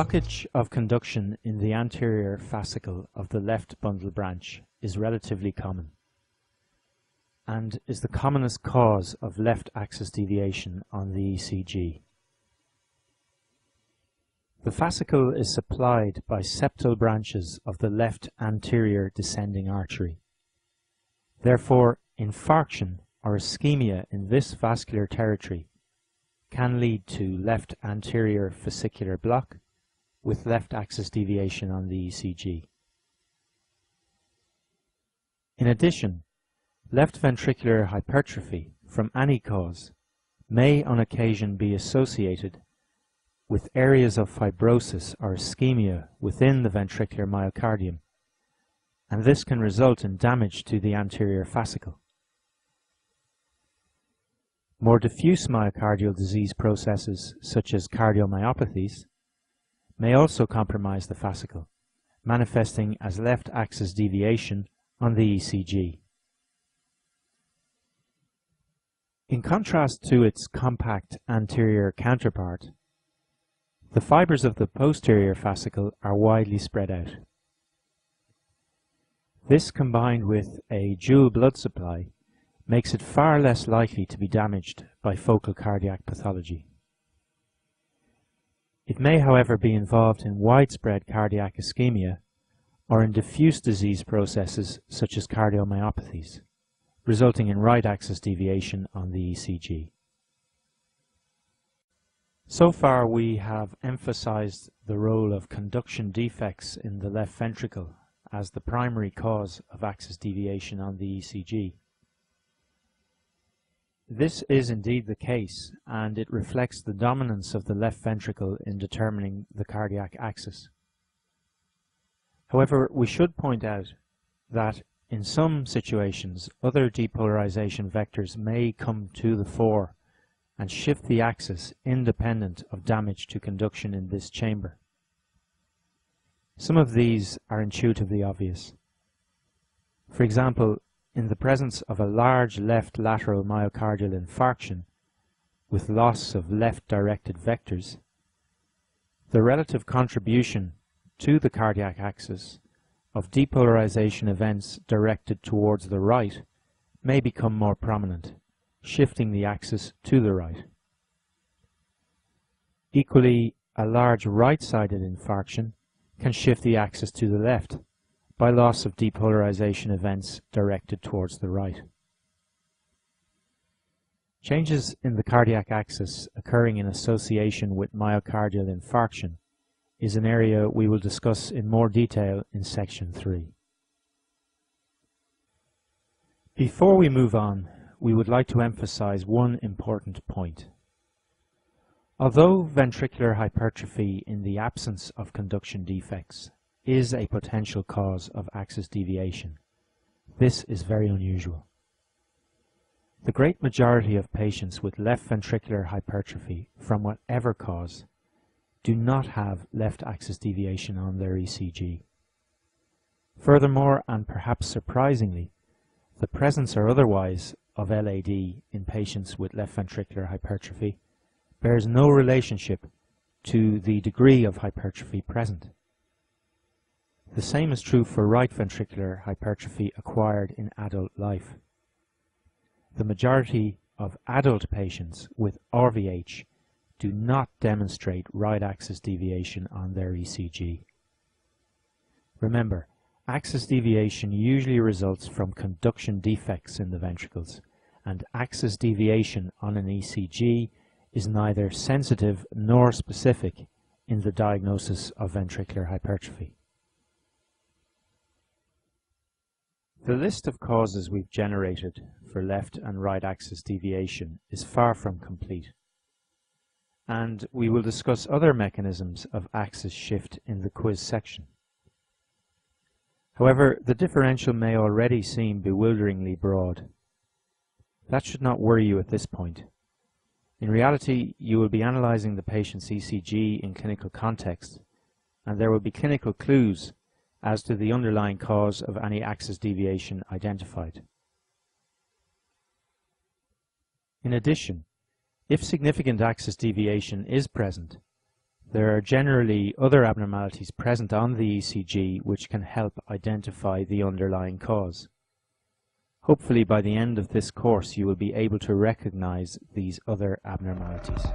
Blockage of conduction in the anterior fascicle of the left bundle branch is relatively common and is the commonest cause of left axis deviation on the ECG. The fascicle is supplied by septal branches of the left anterior descending artery. Therefore, infarction or ischemia in this vascular territory can lead to left anterior fascicular block with left axis deviation on the ECG. In addition, left ventricular hypertrophy from any cause may on occasion be associated with areas of fibrosis or ischemia within the ventricular myocardium, and this can result in damage to the anterior fascicle. More diffuse myocardial disease processes, such as cardiomyopathies, may also compromise the fascicle, manifesting as left axis deviation on the ECG. In contrast to its compact anterior counterpart, the fibers of the posterior fascicle are widely spread out. This, combined with a dual blood supply, makes it far less likely to be damaged by focal cardiac pathology. It may, however, be involved in widespread cardiac ischemia or in diffuse disease processes such as cardiomyopathies, resulting in right axis deviation on the ECG. So far we have emphasized the role of conduction defects in the left ventricle as the primary cause of axis deviation on the ECG. This is indeed the case, and it reflects the dominance of the left ventricle in determining the cardiac axis. However, we should point out that in some situations other depolarization vectors may come to the fore and shift the axis independent of damage to conduction in this chamber. Some of these are intuitively obvious. For example, in the presence of a large left lateral myocardial infarction with loss of left-directed vectors, the relative contribution to the cardiac axis of depolarization events directed towards the right may become more prominent, shifting the axis to the right. Equally, a large right-sided infarction can shift the axis to the left by loss of depolarization events directed towards the right. Changes in the cardiac axis occurring in association with myocardial infarction is an area we will discuss in more detail in section 3. Before we move on, we would like to emphasize one important point. Although ventricular hypertrophy in the absence of conduction defects is a potential cause of axis deviation, this is very unusual. The great majority of patients with left ventricular hypertrophy from whatever cause do not have left axis deviation on their ECG. Furthermore, and perhaps surprisingly, the presence or otherwise of LAD in patients with left ventricular hypertrophy bears no relationship to the degree of hypertrophy present. The same is true for right ventricular hypertrophy acquired in adult life. The majority of adult patients with RVH do not demonstrate right axis deviation on their ECG. Remember, axis deviation usually results from conduction defects in the ventricles, and axis deviation on an ECG is neither sensitive nor specific in the diagnosis of ventricular hypertrophy. The list of causes we've generated for left and right axis deviation is far from complete, and we will discuss other mechanisms of axis shift in the quiz section. However, the differential may already seem bewilderingly broad. That should not worry you at this point. In reality, you will be analyzing the patient's ECG in clinical context, and there will be clinical clues as to the underlying cause of any axis deviation identified. In addition, if significant axis deviation is present, There are generally other abnormalities present on the ECG which can help identify the underlying cause. Hopefully by the end of this course you will be able to recognize these other abnormalities.